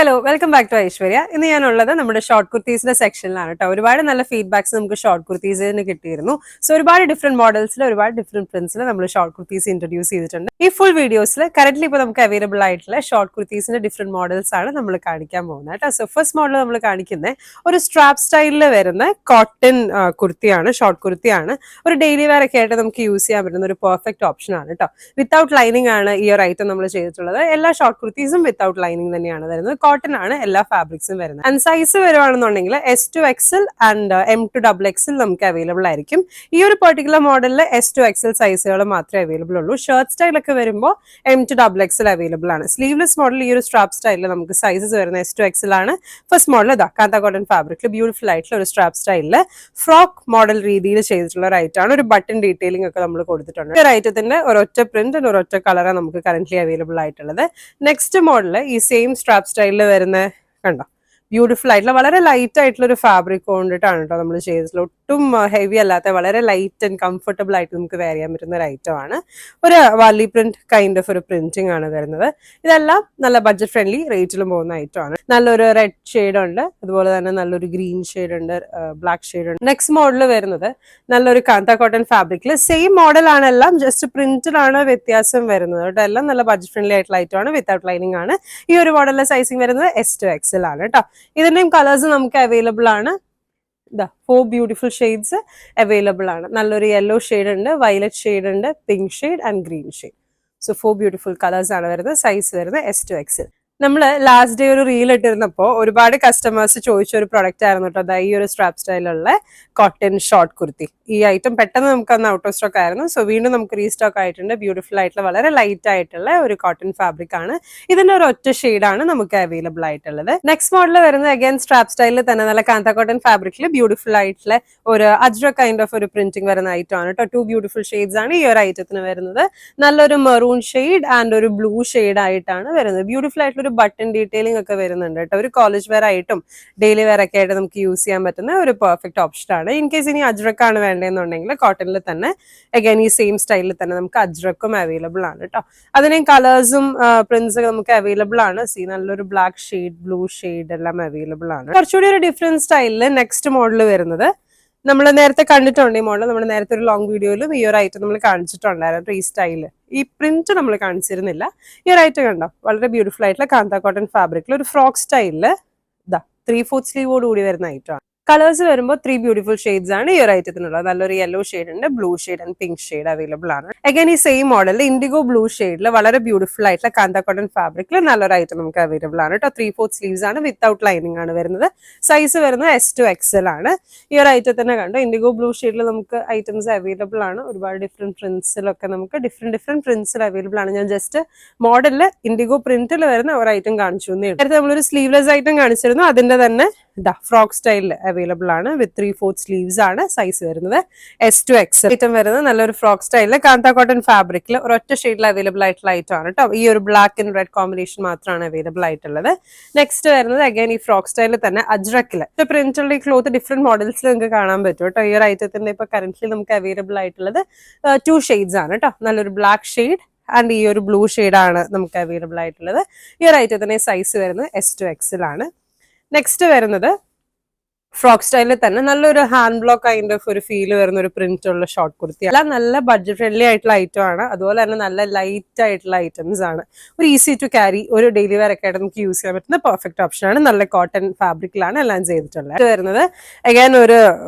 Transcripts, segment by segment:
Hello, welcome back to Aishwarya. ഇന്ന് ഞാനുള്ളത് നമ്മുടെ ഷോർട്ട് കുർത്തീസിന്റെ സെക്ഷനിലാണ് കേട്ടോ. ഒരുപാട് നല്ല ഫീഡ്ബാക്സ് നമുക്ക് ഷോർട്ട് കുർത്തീസിന് കിട്ടിയിരുന്നു. സോ ഒരുപാട് ഡിഫറെന്റ് മോഡൽസിൽ ഒരുപാട് ഡിഫറെന്റ് പ്രിന്റ്സിൽ നമ്മൾ ഷോർട്ട് കുർത്തീസ് ഇൻട്രൊഡ്യൂസ് ചെയ്തിട്ടുണ്ട്. ഈ ഫുൾ വീഡിയോസിൽ കറന്റ് ഇപ്പോൾ നമുക്ക് അവൈലബിൾ ആയിട്ടുള്ള ഷോർട്ട് കുർത്തീസിന്റെ ഡിഫറെന്റ് മോഡൽസ് ആണ് നമ്മൾ കാണിക്കാൻ പോകുന്നത് കേട്ടോ. സോ ഫസ്റ്റ് മോഡൽ നമ്മൾ കാണിക്കുന്നത് ഒരു സ്ട്രാപ്പ് സ്റ്റൈലിൽ വരുന്ന കോട്ടൺ കുർത്തിയാണ്, ഷോർട്ട് കുർത്തിയാണ്. ഒരു ഡെയിലി വെയർ ഒക്കെ ആയിട്ട് നമുക്ക് യൂസ് ചെയ്യാൻ പറ്റുന്ന ഒരു പെർഫെക്റ്റ് ഓപ്ഷൻ ആണ് കേട്ടോ. വിത്തൗട്ട് ലൈനിങ് ആണ് ഈ ഒരു ഐറ്റം നമ്മൾ ചെയ്തിട്ടുള്ളത്. എല്ലാ ഷോർട്ട് കുർത്തീസും വിത്തൗട്ട് ലൈനിങ് തന്നെയാണ് വരുന്നത്. കോട്ടൺ ആണ് എല്ലാ ഫാബ്രിക്സും വരുന്നത്. And size വരുവാണെന്നുണ്ടെങ്കിൽ S2XL and M2XXL നമുക്ക് അവൈലബിൾ ആയിരിക്കും. ഈ ഒരു പെർട്ടിക്കുലർ മോഡലിൽ S2XL സൈസുകൾ മാത്രമേ അവൈലബിൾ ഉള്ളൂ. ഷർട്ട് സ്റ്റൈലൊക്കെ വരുമ്പോൾ M2XXL അവൈലബിൾ ആണ്. സ്ലീവ്ലെസ് മോഡൽ ഈ ഒരു സ്ട്രാപ്പ് സ്റ്റൈലിൽ നമുക്ക് സൈസസ് വരുന്ന S2XL ആണ്. ഫസ്റ്റ് മോഡൽ ഇതാ കാന്ത കോട്ടൺ ഫാബ്രിക്കിൽ ബ്യൂട്ടിഫുൾ ആയിട്ടുള്ള ഒരു സ്ട്രാപ്പ് സ്റ്റൈലിൽ ഫ്രോക്ക് മോഡൽ രീതിയിൽ ചെയ്തിട്ടുള്ള ഒരു ഐറ്റമാണ്. ഒരു ബട്ടൺ ഡീറ്റെയിലിംഗ് ഒക്കെ നമ്മൾ കൊടുത്തിട്ടുണ്ട്. ഈ ഒരു ഐറ്റത്തിന്റെ ഒരൊറ്റ പ്രിന്റ് ഒരൊറ്റ കളറാണ് നമുക്ക് കറന്റ്ലി അവൈലബിൾ ആയിട്ടുള്ളത്. നെക്സ്റ്റ് മോഡൽ ഈ സെയിം സ്ട്രാപ്പ് സ്റ്റൈലിൽ വരുന്ന കണ്ടോ ബ്യൂട്ടിഫുൾ ആയിട്ടുള്ള വളരെ ലൈറ്റ് ആയിട്ടുള്ള ഒരു ഫാബ്രിക് കൊണ്ടിട്ടാണ് കേട്ടോ നമ്മൾ ചെയ്തിട്ടുള്ളത്. ഒട്ടും ഹെവി അല്ലാത്ത വളരെ ലൈറ്റ് ആൻഡ് കംഫർട്ടബിൾ ആയിട്ട് നമുക്ക് വെയർ ചെയ്യാൻ പറ്റുന്ന ഒരു ഐറ്റം ആണ്. ഒരു വാലി പ്രിന്റ് കൈൻഡ് ഓഫ് ഒരു പ്രിന്റിംഗ് ആണ് വരുന്നത്. ഇതെല്ലാം നല്ല ബഡ്ജറ്റ് ഫ്രണ്ട്ലി റേറ്റിലും പോകുന്ന ഐറ്റം ആണ്. നല്ലൊരു റെഡ് ഷെയ്ഡ് ഉണ്ട്, അതുപോലെ തന്നെ നല്ലൊരു ഗ്രീൻ ഷെയ്ഡ് ഉണ്ട്, ബ്ലാക്ക് ഷെയ്ഡ് ഉണ്ട്. നെക്സ്റ്റ് മോഡൽ വരുന്നത് നല്ലൊരു കാന്ത കോട്ടൺ ഫാബ്രിക്കിൽ സെയിം മോഡൽ ആണ്, എല്ലാം ജസ്റ്റ് പ്രിന്റിലാണ് വ്യത്യാസം വരുന്നത് കേട്ടോ. എല്ലാം നല്ല ബഡ്ജറ്റ് ഫ്രണ്ട്ലി ആയിട്ടുള്ള ഐറ്റം ആണ്, വിത്തൗട്ട് ലൈനിങ് ആണ്. ഈ ഒരു മോഡലിലെ സൈസിങ് വരുന്നത് S2XL ആണ് കേട്ടോ. ഇതിന്റെയും കളേഴ്സ് നമുക്ക് അവൈലബിൾ ആണ്. 4 ബ്യൂട്ടിഫുൾ ഷെയ്ഡ്സ് അവൈലബിൾ ആണ്. നല്ലൊരു യെല്ലോ ഷെയ്ഡ് ഉണ്ട്, വയലറ്റ് ഷെയ്ഡ് ഉണ്ട്, pink shade and green shade. So 4 beautiful colours ആണ് വരുന്നത്. സൈസ് വരുന്നത് S2XL. നമ്മൾ ലാസ്റ്റ് ഡേ ഒരു റീൽ ഇട്ടിരുന്നപ്പോൾ ഒരുപാട് കസ്റ്റമേഴ്സ് ചോദിച്ച ഒരു പ്രൊഡക്റ്റ് ആയിരുന്നു കേട്ടോ. അതായത് ഈ ഒരു സ്ട്രാപ്പ് സ്റ്റൈലുള്ള കോട്ടൺ ഷോർട്ട് കുർത്തി. ഈ ഐറ്റം പെട്ടെന്ന് നമുക്ക് അന്ന് ഔട്ട് ഓഫ് സ്റ്റോക്ക് ആയിരുന്നു. സോ വീണ്ടും നമുക്ക് റീസ്റ്റോക്ക് ആയിട്ടുണ്ട്. ബ്യൂട്ടിഫുൾ ആയിട്ടുള്ള വളരെ ലൈറ്റ് ആയിട്ടുള്ള ഒരു കോട്ടൺ ഫാബ്രിക് ആണ്. ഇതിന്റെ ഒരു ഒറ്റ ഷെയ്ഡാണ് നമുക്ക് അവൈലബിൾ ആയിട്ടുള്ളത്. നെക്സ്റ്റ് മോഡൽ വരുന്നത് അഗൈൻ സ്ട്രാപ്പ് സ്റ്റൈലിൽ തന്നെ നല്ല കാന്ത കോട്ടൺ ഫാബ്രിക്കിൽ ബ്യൂട്ടിഫുൾ ആയിട്ടുള്ള ഒരു അജ്ര കൈൻഡ് ഓഫ് ഒരു പ്രിന്റിംഗ് വരുന്ന ഐറ്റം ആണ് കേട്ടോ. 2 ബ്യൂട്ടിഫുൾ ഷെയ്ഡ്സ് ആണ് ഈ ഒരു ഐറ്റത്തിന് വരുന്നത്. നല്ലൊരു മെറൂൺ ഷെയ്ഡ് ആൻഡ് ഒരു ബ്ലൂ ഷെയ്ഡ് ആയിട്ടാണ് വരുന്നത്. ബ്യൂട്ടിഫുൾ ആയിട്ടുള്ള ബട്ടൺ ഡീറ്റെയിലിംഗ് ഒക്കെ വരുന്നുണ്ട് കേട്ടോ. ഒരു കോളേജ് വെയർ ആയിട്ടും ഡെയിലി വെയർ ഒക്കെ ആയിട്ട് നമുക്ക് യൂസ് ചെയ്യാൻ പറ്റുന്ന ഒരു പെർഫെക്റ്റ് ഓപ്ഷൻ ആണ്. ഇൻ കേസ് ഇനി അജ്രക്കാണ് വേണ്ടതെന്നുണ്ടെങ്കിൽ കോട്ടണിൽ തന്നെ അഗൈൻ ഈ സെയിം സ്റ്റൈലിൽ തന്നെ നമുക്ക് അജ്രക്കും അവൈലബിൾ ആണ് കേട്ടോ. അതിനെയും കളേഴ്സും പ്രിന്റ്സ് നമുക്ക് അവൈലബിൾ ആണ്. നല്ലൊരു ബ്ലാക്ക് ഷെയ്ഡ്, ബ്ലൂ ഷെയ്ഡ് എല്ലാം അവൈലബിൾ ആണ്. കുറച്ചുകൂടി ഒരു ഡിഫറെന്റ് സ്റ്റൈലിൽ നെക്സ്റ്റ് മോഡൽ വരുന്നത് നമ്മൾ നേരത്തെ കണ്ടിട്ടുണ്ട്. ഈ മോഡൽ നമ്മൾ നേരത്തെ ഒരു ലോങ് വീഡിയോയിലും ഈ ഒരു ഐറ്റം നമ്മൾ കാണിച്ചിട്ടുണ്ടായിരുന്നു. ഈ സ്റ്റൈല് ഈ പ്രിന്റ് നമ്മൾ കാണിച്ചിരുന്നില്ല. ഈ ഒരു ഐറ്റം കണ്ടോ, വളരെ ബ്യൂട്ടിഫുൾ ആയിട്ടുള്ള കാന്ത കോട്ടൺ ഫാബ്രിക്കിൽ ഒരു ഫ്രോക്ക് സ്റ്റൈലില് 3/4 സ്ലീവോട് കൂടി വരുന്ന ഐറ്റം ആണ്. കളേഴ്സ് വരുമ്പോൾ 3 ബ്യൂട്ടിഫുൾ ഷെയ്ഡ്സ് ആണ് ഈ ഒരു ഐറ്റത്തിനുള്ളത്. നല്ലൊരു യെല്ലോ ഷെയ്ഡ് ഉണ്ട്, blue shade and pink shade available ആണ്. അഗൈൻ ഈ സെയിം മോഡലിൽ ഇൻഡിഗോ ബ്ലൂ ഷെയ്ഡിൽ വളരെ ബ്യൂട്ടിഫുൾ ആയിട്ടുള്ള കാന്ത കോട്ടൺ ഫാബ്രിക്കിൽ നല്ലൊരു ഐറ്റം നമുക്ക് അവൈലബിൾ ആണ് കേട്ടോ. 3/4 സ്ലീവ്സ് ആണ്, വിത്തൗട്ട് ലൈനിങ് ആണ് വരുന്നത്. സൈസ് വരുന്നത് S2XL ആണ്. ഈ ഒരു ഐറ്റത്തിന് കണ്ടോ ഇൻഡിഗോ ബ്ലൂ ഷെയ്ഡിൽ നമുക്ക് ഐറ്റംസ് അവൈലബിൾ ആണ്. ഒരുപാട് ഡിഫറെന്റ് പ്രിന്റ്സിലൊക്കെ നമുക്ക് ഡിഫറെന്റ് പ്രിന്റ്സിൽ അവൈലബിൾ ആണ്. ഞാൻ ജസ്റ്റ് മോഡലിൽ ഇൻഡിഗോ പ്രിന്റിൽ വരുന്ന ഒരു ഐറ്റം കാണിച്ചു. നേരത്തെ നമ്മളൊരു സ്ലീവ്ലെസ് ഐറ്റം കാണിച്ചിരുന്നു. അതിന്റെ തന്നെ ഫ്രോക്ക് സ്റ്റൈലിൽ അവൈലബിൾ ആണ്. വിത്ത് 3/4 സ്ലീവ്സ് ആണ്. സൈസ് വരുന്നത് S2XL. ഐറ്റം വരുന്നത് നല്ലൊരു ഫ്രോക്ക് സ്റ്റൈലിൽ കാന്ത കോട്ടൺ ഫാബ്രിക്കിൽ ഒരൊറ്റ ഷെയ്ഡിൽ അവൈലബിൾ ആയിട്ടുള്ള ഐറ്റം ആണ് കേട്ടോ. ഈ ഒരു ബ്ലാക്ക് ആൻഡ് റെഡ് കോമ്പിനേഷൻ മാത്രമാണ് അവൈലബിൾ ആയിട്ടുള്ളത്. നെക്സ്റ്റ് വരുന്നത് അഗൈൻ ഈ ഫ്രോക്ക് സ്റ്റൈലിൽ തന്നെ അജ്രക്കിൽ പ്രിന്റുള്ള ഈ ക്ലോത്ത് ഡിഫറെന്റ് മോഡൽസിൽ നിങ്ങൾക്ക് കാണാൻ പറ്റും കേട്ടോ. ഈ ഒരു ഐറ്റത്തിന്റെ ഇപ്പൊ കറന്റ്ലി നമുക്ക് അവൈലബിൾ ആയിട്ടുള്ളത് 2 ഷെയ്ഡ്സ് ആണ് കേട്ടോ. നല്ലൊരു ബ്ലാക്ക് ഷെയ്ഡ് ആൻഡ് ഈ ഒരു ബ്ലൂ ഷെയ്ഡാണ് നമുക്ക് അവൈലബിൾ ആയിട്ടുള്ളത്. ഈ ഒരു ഐറ്റത്തിന്റെ സൈസ് വരുന്നത് S2XL ആണ്. നെക്സ്റ്റ് വരുന്നത് ഫ്രോക്ക് സ്റ്റൈലിൽ തന്നെ നല്ലൊരു ഹാൻഡ് ബ്ലോക്ക് കൈൻഡ് ഓഫ് ഒരു ഫീൽ വരുന്ന ഒരു പ്രിന്റ് ഉള്ള ഷോർട്ട് കുർത്തി. എല്ലാം നല്ല ബഡ്ജറ്റ് ഫ്രണ്ട്ലി ആയിട്ടുള്ള ഐറ്റം ആണ്. അതുപോലെ തന്നെ നല്ല ലൈറ്റ് ആയിട്ടുള്ള ഐറ്റംസ് ആണ്. ഒരു ഈസി ടു ക്യാരി, ഒരു ഡെയിലി വെയർ ഒക്കെ ആയിട്ട് നമുക്ക് യൂസ് ചെയ്യാൻ പറ്റുന്ന പെർഫെക്റ്റ് ഓപ്ഷൻ ആണ്. നല്ല കോട്ടൺ ഫാബ്രിക്കിലാണ് എല്ലാം ചെയ്തിട്ടുള്ളത്. ഇത് വരുന്നത് അഗൈൻ ഒരു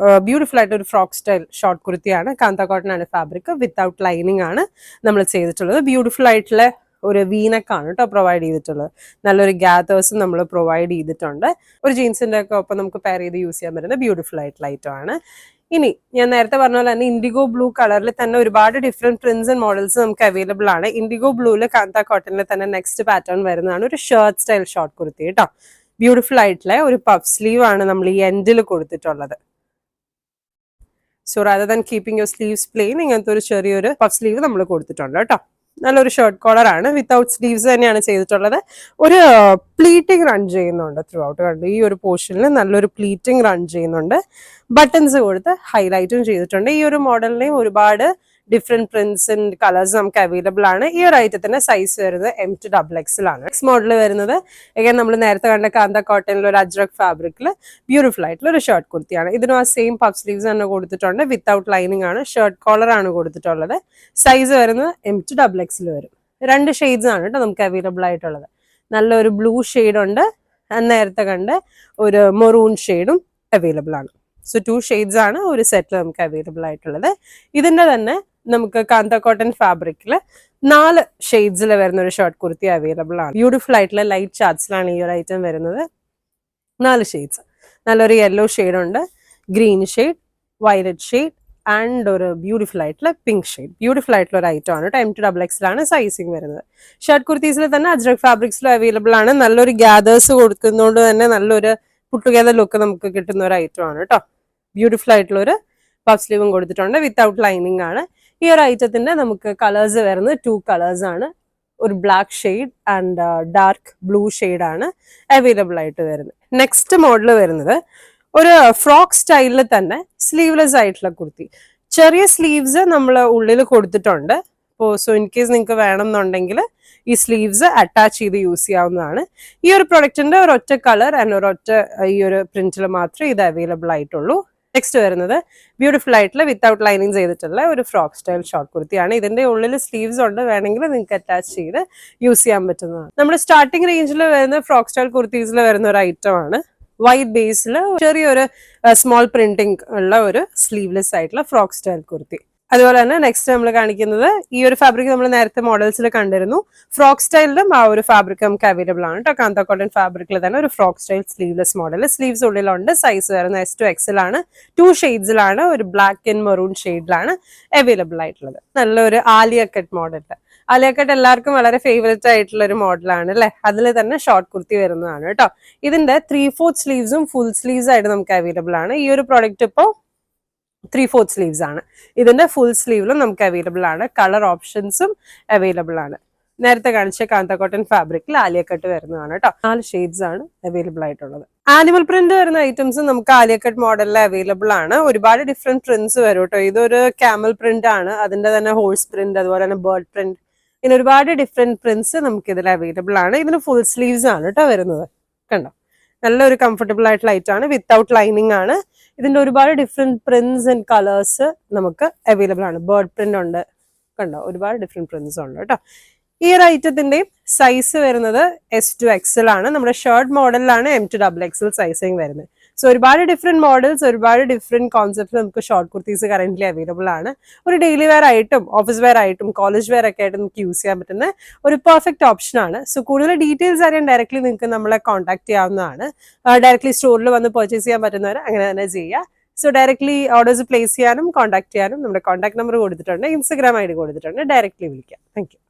ബ്യൂട്ടിഫുൾ ആയിട്ട് ഒരു ഫ്രോക്ക് സ്റ്റൈൽ ഷോർട്ട് കുർത്തിയാണ്. കാന്ത കോട്ടൺ ആണ് ഫാബ്രിക്, വിത്തൗട്ട് ലൈനിങ് ആണ് നമ്മൾ ചെയ്തിട്ടുള്ളത്. ബ്യൂട്ടിഫുൾ ആയിട്ടുള്ള ഒരു വീനക്കാണ് കേട്ടോ പ്രൊവൈഡ് ചെയ്തിട്ടുള്ളത്. നല്ലൊരു ഗ്യാതേഴ്സും നമ്മൾ പ്രൊവൈഡ് ചെയ്തിട്ടുണ്ട്. ഒരു ജീൻസിന്റെ ഒക്കെ ഒപ്പം നമുക്ക് പെയർ ചെയ്ത് യൂസ് ചെയ്യാൻ പറ്റുന്ന ബ്യൂട്ടിഫുൾ ആയിട്ടുള്ള ഐറ്റം ആണ്. ഇനി ഞാൻ നേരത്തെ പറഞ്ഞ പോലെ തന്നെ ഇൻഡിഗോ ബ്ലൂ കളറിൽ തന്നെ ഒരുപാട് ഡിഫറെന്റ് പ്രിന്റ്സ് ആൻഡ് മോഡൽസ് നമുക്ക് അവൈലബിൾ ആണ്. ഇൻഡിഗോ ബ്ലൂവിൽ കാന്ത കോട്ടണിൽ തന്നെ നെക്സ്റ്റ് പാറ്റേൺ വരുന്നതാണ് ഒരു ഷർട്ട് സ്റ്റൈൽ ഷോർട്ട് കുർത്തി കേട്ടോ. ബ്യൂട്ടിഫുൾ ആയിട്ടുള്ള ഒരു പഫ് സ്ലീവ് ആണ് നമ്മൾ ഈ എൻഡിൽ കൊടുത്തിട്ടുള്ളത്. So rather than keeping your sleeves plain, ഇങ്ങനത്തെ ഒരു ചെറിയൊരു പഫ് സ്ലീവ് നമ്മൾ കൊടുത്തിട്ടുണ്ട് കേട്ടോ. നല്ലൊരു ഷർട്ട് കോളർ ആണ്, വിത്തൗട്ട് സ്ലീവ്സ് തന്നെയാണ് ചെയ്തിട്ടുള്ളത്. ഒരു പ്ലീറ്റിംഗ് റൺ ചെയ്യുന്നുണ്ട് ത്രൂ ഔട്ട്. കണ്ടു ഈ ഒരു പോർഷനിൽ നല്ലൊരു പ്ലീറ്റിംഗ് റൺ ചെയ്യുന്നുണ്ട്. ബട്ടൺസ് കൊടുത്ത് ഹൈലൈറ്റും ചെയ്തിട്ടുണ്ട്. ഈ ഒരു മോഡലിനെയും ഒരുപാട് ഡിഫറെന്റ് പ്രിന്റ്സ് ആൻഡ് കളേഴ്സ് നമുക്ക് അവൈലബിൾ ആണ്. ഈ ഒരു ഐറ്റത്തിന്റെ സൈസ് വരുന്നത് M to XXL ആണ്. നെക്സ്റ്റ് മോഡൽ വരുന്നത് again നമ്മൾ നേരത്തെ കണ്ട കാന്ത കോട്ടണിൽ ഒരു അജ്രക് ഫാബ്രിക്കിൽ ബ്യൂട്ടിഫുൾ ആയിട്ടുള്ള ഒരു ഷർട്ട് കുർത്തിയാണ്. ഇതിനും ആ സെയിം പഫ് സ്ലീവ്സ് തന്നെ കൊടുത്തിട്ടുണ്ട്. വിത്തൗട്ട് ലൈനിങ് ആണ്. ഷർട്ട് കോളർ ആണ് കൊടുത്തിട്ടുള്ളത്. സൈസ് വരുന്നത് M to XXL വരും. 2 ഷെയ്ഡ്സ് ആണ് കേട്ടോ നമുക്ക് അവൈലബിൾ ആയിട്ടുള്ളത്. നല്ലൊരു ബ്ലൂ ഷെയ്ഡ് ഉണ്ട്, നേരത്തെ കണ്ട് ഒരു മെറൂൺ ഷെയ്ഡും അവൈലബിൾ ആണ്. സോ 2 ഷെയ്ഡ്സ് ആണ് ഒരു സെറ്റിൽ നമുക്ക് അവൈലബിൾ ആയിട്ടുള്ളത്. ഇതിന്റെ തന്നെ നമുക്ക് കാന്ത കോട്ടൺ ഫാബ്രിക്കിൽ 4 ഷെയ്ഡ്സിൽ വരുന്ന ഒരു ഷർട്ട് കുർത്തി അവൈലബിൾ ആണ്. ബ്യൂട്ടിഫുൾ ആയിട്ടുള്ള ലൈറ്റ് ചാർട്സിലാണ് ഈ ഒരു ഐറ്റം വരുന്നത്. 4 ഷെയ്ഡ്സ്. നല്ലൊരു യെല്ലോ ഷെയ്ഡ് ഉണ്ട്, green shade, violet shade and ഒരു ബ്യൂട്ടിഫുൾ ആയിട്ടുള്ള പിങ്ക് ഷെയ്ഡ്. ബ്യൂട്ടിഫുൾ ആയിട്ടുള്ള ഒരു ഐറ്റം ആണ്. M to XXL ആണ് സൈസിങ് വരുന്നത്. ഷർട്ട് കുർത്തീസിൽ തന്നെ അജ്രക് ഫാബ്രിക്സിലും അവൈലബിൾ ആണ്. നല്ലൊരു ഗ്യാദേഴ്സ് കൊടുക്കുന്നതുകൊണ്ട് തന്നെ നല്ലൊരു പുട്ട് ടുഗദർ ലുക്ക് നമുക്ക് കിട്ടുന്ന ഒരു ഐറ്റം ആണ് കേട്ടോ. ബ്യൂട്ടിഫുൾ ആയിട്ടുള്ള ഒരു പഫ് സ്ലീവും കൊടുത്തിട്ടുണ്ട്. വിത്തൗട്ട് ലൈനിങ് ആണ്. ഈ ഒരു ഐറ്റത്തിന്റെ നമുക്ക് കളേഴ്സ് വരുന്നത് 2 കളേഴ്സ് ആണ്. ഒരു black shade and dark blue shade ആണ് അവൈലബിൾ ആയിട്ട് വരുന്നത്. നെക്സ്റ്റ് മോഡൽ വരുന്നത് ഒരു ഫ്രോക്ക് സ്റ്റൈലിൽ തന്നെ സ്ലീവ്ലെസ് ആയിട്ടുള്ള കുർത്തി. ചെറിയ സ്ലീവ്സ് നമ്മൾ ഉള്ളിൽ കൊടുത്തിട്ടുണ്ട്. അപ്പോൾ സോ ഇൻ കേസ് നിങ്ങൾക്ക് വേണമെന്നുണ്ടെങ്കിൽ ഈ സ്ലീവ്സ് അറ്റാച്ച് ചെയ്ത് യൂസ് ചെയ്യാവുന്നതാണ്. ഈ ഒരു പ്രൊഡക്റ്റിന്റെ ഒരൊറ്റ കളർ ആൻഡ് ഒരൊറ്റ ഈ ഒരു പ്രിന്റിൽ മാത്രമേ ഇത് അവൈലബിൾ ആയിട്ടുള്ളൂ. നെക്സ്റ്റ് വരുന്നത് ബ്യൂട്ടിഫുൾ ആയിട്ടുള്ള വിത്തൗട്ട് ലൈനിങ് ചെയ്തിട്ടുള്ള ഒരു ഫ്രോക്ക് സ്റ്റൈൽ ഷോർട്ട് കുർത്തിയാണ്. ഇതിന്റെ ഉള്ളിൽ സ്ലീവ്സ് ഉണ്ട്, വേണമെങ്കിൽ നിങ്ങൾക്ക് അറ്റാച്ച് ചെയ്ത് യൂസ് ചെയ്യാൻ പറ്റുന്നതാണ്. നമ്മുടെ സ്റ്റാർട്ടിംഗ് റേഞ്ചിൽ വരുന്ന ഫ്രോക്ക് സ്റ്റൈൽ കുർത്തീസിൽ വരുന്ന ഒരു ഐറ്റം ആണ്. വൈറ്റ് ബേസിൽ ചെറിയൊരു സ്മോൾ പ്രിന്റിംഗ് ഉള്ള ഒരു സ്ലീവ്ലെസ് ആയിട്ടുള്ള ഫ്രോക്ക് സ്റ്റൈൽ കുർത്തി. അതുപോലെ തന്നെ നെക്സ്റ്റ് നമ്മൾ കാണിക്കുന്നത് ഈ ഒരു ഫാബ്രിക് നമ്മൾ നേരത്തെ മോഡൽസിൽ കണ്ടിരുന്നു. ഫ്രോക്ക് സ്റ്റൈലിലും ആ ഒരു ഫാബ്രിക് നമുക്ക് അവൈലബിൾ ആണ് കേട്ടോ. കാന്ത കോട്ടൺ ഫാബ്രിക്കിൽ തന്നെ ഒരു frock style sleeveless model. Sleeves ഉള്ളിലുണ്ട്. സൈസ് വരുന്നത് S to XL ആണ്. 2 ഷെയ്ഡ്സിലാണ്. ഒരു ബ്ലാക്ക് ആൻഡ് മെറൂൺ ഷെയ്ഡിലാണ് അവൈലബിൾ ആയിട്ടുള്ളത്. നല്ലൊരു Alia cut model. Alia cut എല്ലാവർക്കും വളരെ ഫേവറേറ്റ് ആയിട്ടുള്ള ഒരു മോഡലാണ് അല്ലെ. അതിൽ തന്നെ ഷോർട്ട് കുർത്തി വരുന്നതാണ് കേട്ടോ. ഇതിന്റെ 3/4 സ്ലീവ്സും ഫുൾ സ്ലീവ്സ് ആയിട്ട് നമുക്ക് അവൈലബിൾ ആണ്. ഈ ഒരു പ്രോഡക്റ്റ് ഇപ്പോൾ 3/4 സ്ലീവ്സ് ആണ്. ഇതിന്റെ ഫുൾ സ്ലീവിലും നമുക്ക് അവൈലബിൾ ആണ്. കളർ ഓപ്ഷൻസും അവൈലബിൾ ആണ്. നേരത്തെ കാണിച്ച കാന്ത കോട്ടൺ ഫാബ്രിക്കിൽ ആലിയ കട്ട് വരുന്നതാണ് കേട്ടോ. 4 ഷെയ്ഡ്സ് ആണ് അവൈലബിൾ ആയിട്ടുള്ളത്. ആനിമൽ പ്രിന്റ് വരുന്ന ഐറ്റംസ് നമുക്ക് ആലിയ കട്ട് മോഡലിൽ അവൈലബിൾ ആണ്. ഒരുപാട് ഡിഫറെന്റ് പ്രിന്റ്സ് വരും കേട്ടോ. ഇതൊരു ക്യാമൽ പ്രിന്റ് ആണ്. അതിന്റെ തന്നെ ഹോഴ്സ് പ്രിന്റ്, അതുപോലെ തന്നെ ബേർഡ് പ്രിന്റ്, ഇങ്ങനെ ഒരുപാട് ഡിഫറെന്റ് പ്രിന്റ്സ് നമുക്ക് ഇതിൽ അവൈലബിൾ ആണ്. ഇതിന് ഫുൾ സ്ലീവ്സ് ആണ് കേട്ടോ വരുന്നത്. കണ്ടോ, നല്ലൊരു കംഫർട്ടബിൾ ആയിട്ടുള്ള ഐറ്റം ആണ്. വിത്തൗട്ട് ലൈനിങ് ആണ്. ഇതിന്റെ ഒരുപാട് ഡിഫറെന്റ് പ്രിന്റ്സ് ആൻഡ് കളേഴ്സ് നമുക്ക് അവൈലബിൾ ആണ്. ബേർഡ് പ്രിന്റ് ഉണ്ട്, കണ്ടോ, ഒരുപാട് ഡിഫറെന്റ് പ്രിന്റ്സ് ഉണ്ട് കേട്ടോ. ഈ ഒരു ഐറ്റത്തിന്റെയും സൈസ് വരുന്നത് S to XL ആണ്. നമ്മുടെ ഷർട്ട് മോഡലിലാണ് M to XXL സൈസിങ് വരുന്നത്. സോ ഒരുപാട് ഡിഫറെന്റ് മോഡൽസ്, ഒരുപാട് ഡിഫറെന്റ് കോൺസെപ്റ്റ്സ് നമുക്ക് ഷോർട്ട് കുർത്തീസ് കറന്റ്ലി അവൈലബിൾ ആണ്. ഒരു ഡെയിലി വെയർ ആയിട്ടും ഓഫീസ് വെയർ ആയിട്ടും കോളേജ് വെയർ ഒക്കെ ആയിട്ട് നമുക്ക് യൂസ് ചെയ്യാൻ പറ്റുന്ന ഒരു പെർഫെക്റ്റ് ഓപ്ഷൻ ആണ്. സോ കൂടുതൽ ഡീറ്റെയിൽസ് അറിയാൻ ഡയറക്ട്ലി നിങ്ങൾക്ക് നമ്മളെ കോൺടാക്ട് ചെയ്യാവുന്നതാണ്. ഡയറക്ട്ലി സ്റ്റോറിൽ വന്ന് പർച്ചേസ് ചെയ്യാൻ പറ്റുന്നവർ അങ്ങനെ തന്നെ ചെയ്യുക. സോ ഡയറക്ട്ലി ഓർഡേഴ്സ് പ്ലേസ് ചെയ്യാനും കോൺടാക്ട് ചെയ്യാനും നമ്മുടെ കോൺടാക്ട് നമ്പർ കൊടുത്തിട്ടുണ്ട്, Instagram ID കൊടുത്തിട്ടുണ്ട്. ഡയറക്ട്ലി വിളിക്കാം. Thank you.